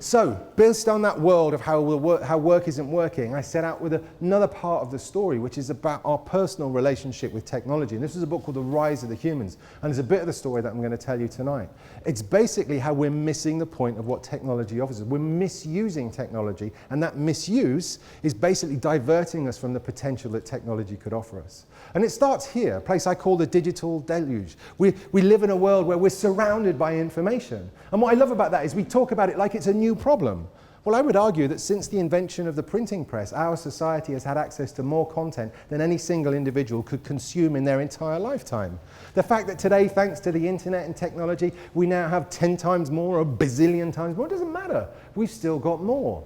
So, based on that world of how work isn't working, I set out with another part of the story, which is about our personal relationship with technology. And this is a book called The Rise of the Humans. And there's a bit of the story that I'm going to tell you tonight. It's basically how we're missing the point of what technology offers us. We're misusing technology, and that misuse is basically diverting us from the potential that technology could offer us. And it starts here, a place I call the digital deluge. We live in a world where we're surrounded by information. And what I love about that is we talk about it like it's a new problem. Well, I would argue that since the invention of the printing press, our society has had access to more content than any single individual could consume in their entire lifetime. The fact that today, thanks to the internet and technology, we now have 10 times more or a bazillion times more, it doesn't matter. We've still got more.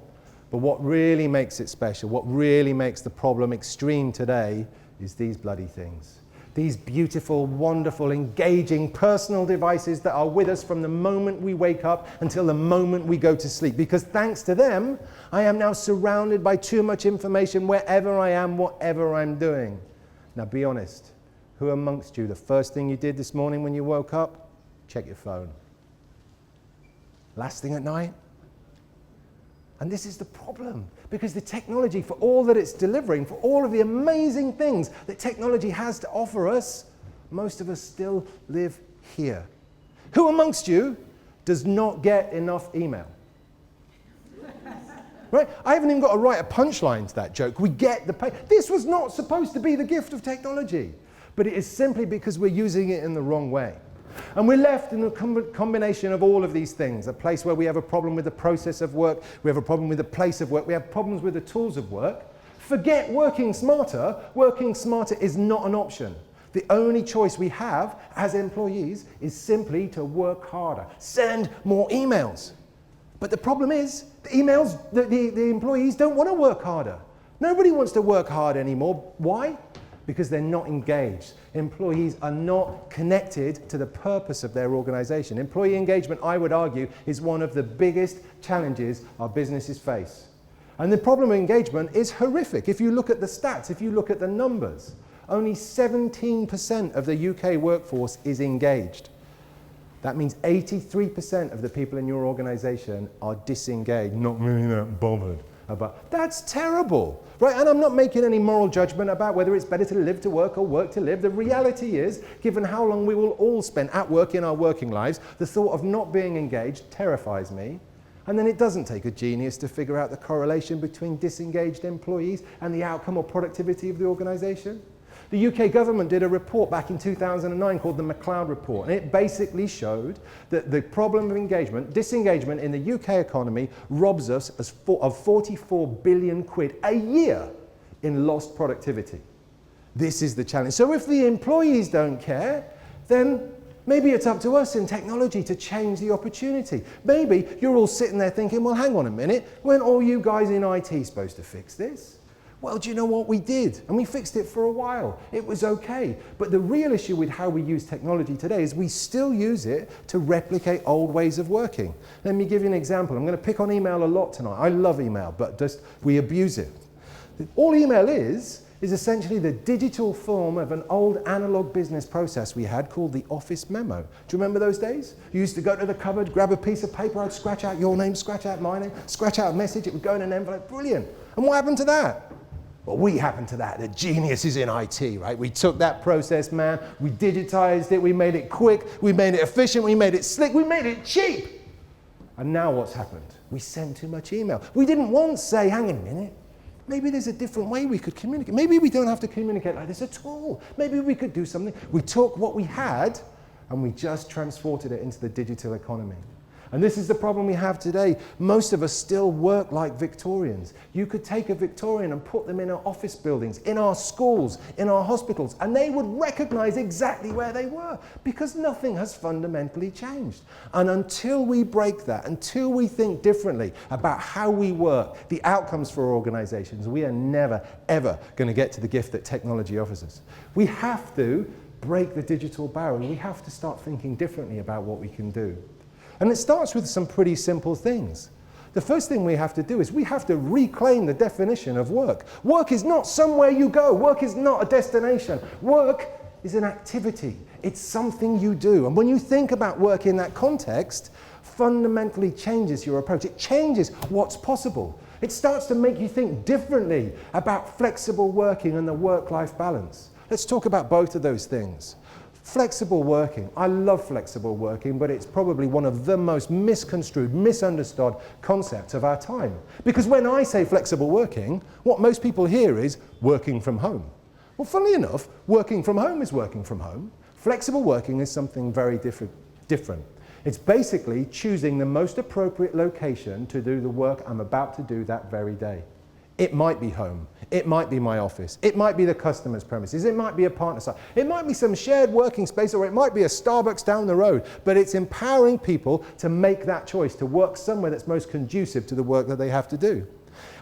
But what really makes it special, what really makes the problem extreme today, is these bloody things. These beautiful, wonderful, engaging personal devices that are with us from the moment we wake up until the moment we go to sleep. Because thanks to them, I am now surrounded by too much information wherever I am, whatever I'm doing. Now be honest, who amongst you, the first thing you did this morning when you woke up? Check your phone. Last thing at night? And this is the problem, because the technology, for all that it's delivering, for all of the amazing things that technology has to offer us, most of us still live here. Who amongst you does not get enough email? Right? I haven't even got to write a punchline to that joke. We get the pay. This was not supposed to be the gift of technology, but it is simply because we're using it in the wrong way. And we're left in a combination of all of these things, a place where we have a problem with the process of work, we have a problem with the place of work, we have problems with the tools of work. Forget working smarter is not an option. The only choice we have as employees is simply to work harder, send more emails. But the problem is, the employees don't want to work harder. Nobody wants to work hard anymore. Why? Because they're not engaged. Employees are not connected to the purpose of their organization. Employee engagement, I would argue, is one of the biggest challenges our businesses face. And the problem of engagement is horrific. If you look at the stats, if you look at the numbers, only 17% of the UK workforce is engaged. That means 83% of the people in your organization are disengaged, not really that bothered. That's terrible, right? And I'm not making any moral judgment about whether it's better to live to work or work to live. The reality is, given how long we will all spend at work in our working lives, the thought of not being engaged terrifies me. And then it doesn't take a genius to figure out the correlation between disengaged employees and the outcome or productivity of the organization. The UK government did a report back in 2009 called the McCloud Report, and it basically showed that the problem of engagement, disengagement in the UK economy robs us of 44 billion quid a year in lost productivity. This is the challenge. So if the employees don't care, then maybe it's up to us in technology to change the opportunity. Maybe you're all sitting there thinking, well, hang on a minute, weren't all you guys in IT supposed to fix this? Well, do you know what we did? And we fixed it for a while. It was okay. But the real issue with how we use technology today is we still use it to replicate old ways of working. Let me give you an example. I'm going to pick on email a lot tonight. I love email, but we abuse it. All email is essentially the digital form of an old analog business process we had called the office memo. Do you remember those days? You used to go to the cupboard, grab a piece of paper, I'd scratch out your name, scratch out my name, scratch out a message, it would go in an envelope. Brilliant. And what happened to that? Well, we happened to that. The genius is in IT, right? We took that process, man, we digitized it, we made it quick, we made it efficient, we made it slick, we made it cheap. And now what's happened? We send too much email. We didn't once say, hang on a minute, maybe there's a different way we could communicate. Maybe we don't have to communicate like this at all. Maybe we could do something. We took what we had and we just transported it into the digital economy. And this is the problem we have today. Most of us still work like Victorians. You could take a Victorian and put them in our office buildings, in our schools, in our hospitals, and they would recognize exactly where they were because nothing has fundamentally changed. And until we break that, until we think differently about how we work, the outcomes for our organizations, we are never, ever going to get to the gift that technology offers us. We have to break the digital barrier. We have to start thinking differently about what we can do. And it starts with some pretty simple things. The first thing we have to do is we have to reclaim the definition of work. Work is not somewhere you go. Work is not a destination. Work is an activity. It's something you do. And when you think about work in that context, fundamentally changes your approach. It changes what's possible. It starts to make you think differently about flexible working and the work-life balance. Let's talk about both of those things. Flexible working. I love flexible working, but it's probably one of the most misconstrued, misunderstood concepts of our time. Because when I say flexible working, what most people hear is working from home. Well, funnily enough, working from home is working from home. Flexible working is something very different. It's basically choosing the most appropriate location to do the work I'm about to do that very day. It might be home, it might be my office, it might be the customer's premises, it might be a partner site, it might be some shared working space, or it might be a Starbucks down the road, but it's empowering people to make that choice, to work somewhere that's most conducive to the work that they have to do.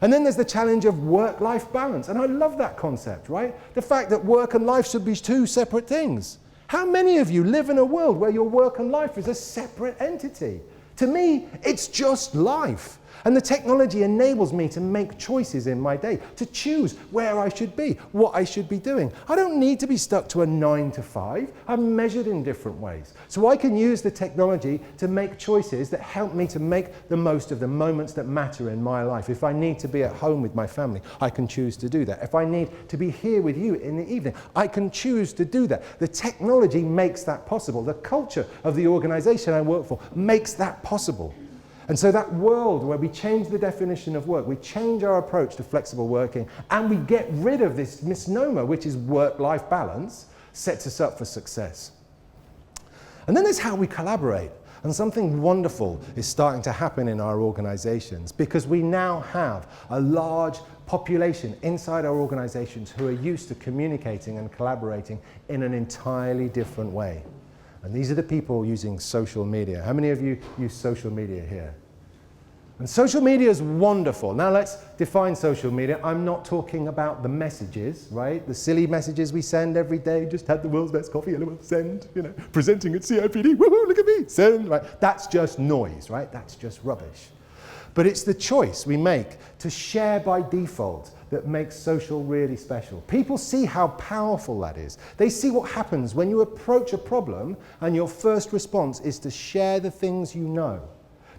And then there's the challenge of work-life balance, and I love that concept, right? The fact that work and life should be two separate things. How many of you live in a world where your work and life is a separate entity? To me, it's just life. And the technology enables me to make choices in my day, to choose where I should be, what I should be doing. I don't need to be stuck to a 9 to 5. I'm measured in different ways. So I can use the technology to make choices that help me to make the most of the moments that matter in my life. If I need to be at home with my family, I can choose to do that. If I need to be here with you in the evening, I can choose to do that. The technology makes that possible. The culture of the organization I work for makes that possible. And so that world where we change the definition of work, we change our approach to flexible working, and we get rid of this misnomer, which is work-life balance, sets us up for success. And then there's how we collaborate. And something wonderful is starting to happen in our organizations, because we now have a large population inside our organizations who are used to communicating and collaborating in an entirely different way. And these are the people using social media. How many of you use social media here? And social media is wonderful. Now let's define social media. I'm not talking about the messages, right? The silly messages we send every day. Just had the world's best coffee, send, presenting at CIPD, woohoo, look at me, send, right? That's just noise, right? That's just rubbish. But it's the choice we make to share by default that makes social really special. People see how powerful that is. They see what happens when you approach a problem and your first response is to share the things you know.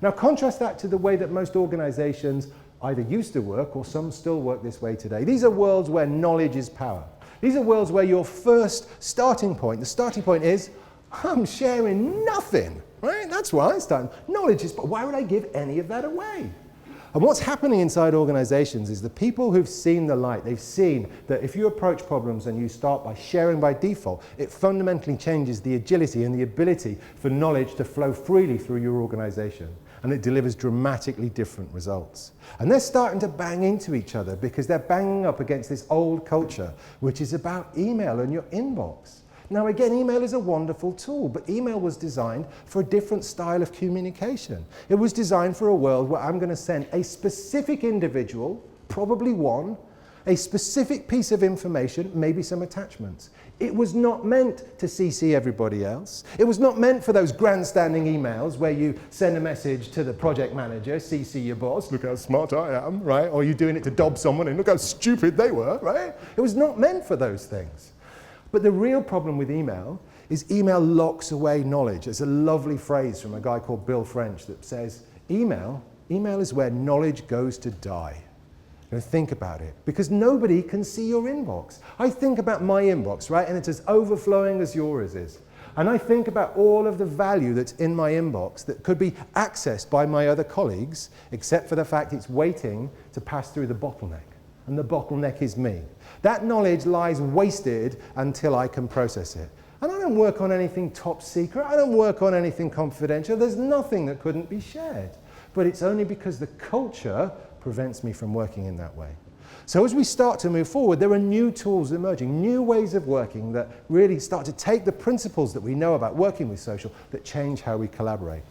Now contrast that to the way that most organizations either used to work or some still work this way today. These are worlds where knowledge is power. These are worlds where your first starting point, the starting point is, I'm sharing nothing, right? That's why I start. Knowledge is, but why would I give any of that away? And what's happening inside organizations is the people who've seen the light, they've seen that if you approach problems and you start by sharing by default, it fundamentally changes the agility and the ability for knowledge to flow freely through your organization. And it delivers dramatically different results. And they're starting to bang into each other because they're banging up against this old culture, which is about email and your inbox. Now again, email is a wonderful tool, but email was designed for a different style of communication. It was designed for a world where I'm going to send a specific individual, probably one, a specific piece of information, maybe some attachments. It was not meant to CC everybody else. It was not meant for those grandstanding emails where you send a message to the project manager, CC your boss, look how smart I am, right? Or you're doing it to dob someone and look how stupid they were, right? It was not meant for those things. But the real problem with email is email locks away knowledge. There's a lovely phrase from a guy called Bill French that says, email is where knowledge goes to die. Think about it, because nobody can see your inbox. I think about my inbox, right, and it's as overflowing as yours is. And I think about all of the value that's in my inbox that could be accessed by my other colleagues, except for the fact it's waiting to pass through the bottleneck. And the bottleneck is me. That knowledge lies wasted until I can process it. And I don't work on anything top secret. I don't work on anything confidential. There's nothing that couldn't be shared. But it's only because the culture prevents me from working in that way. So as we start to move forward, there are new tools emerging, new ways of working that really start to take the principles that we know about working with social that change how we collaborate.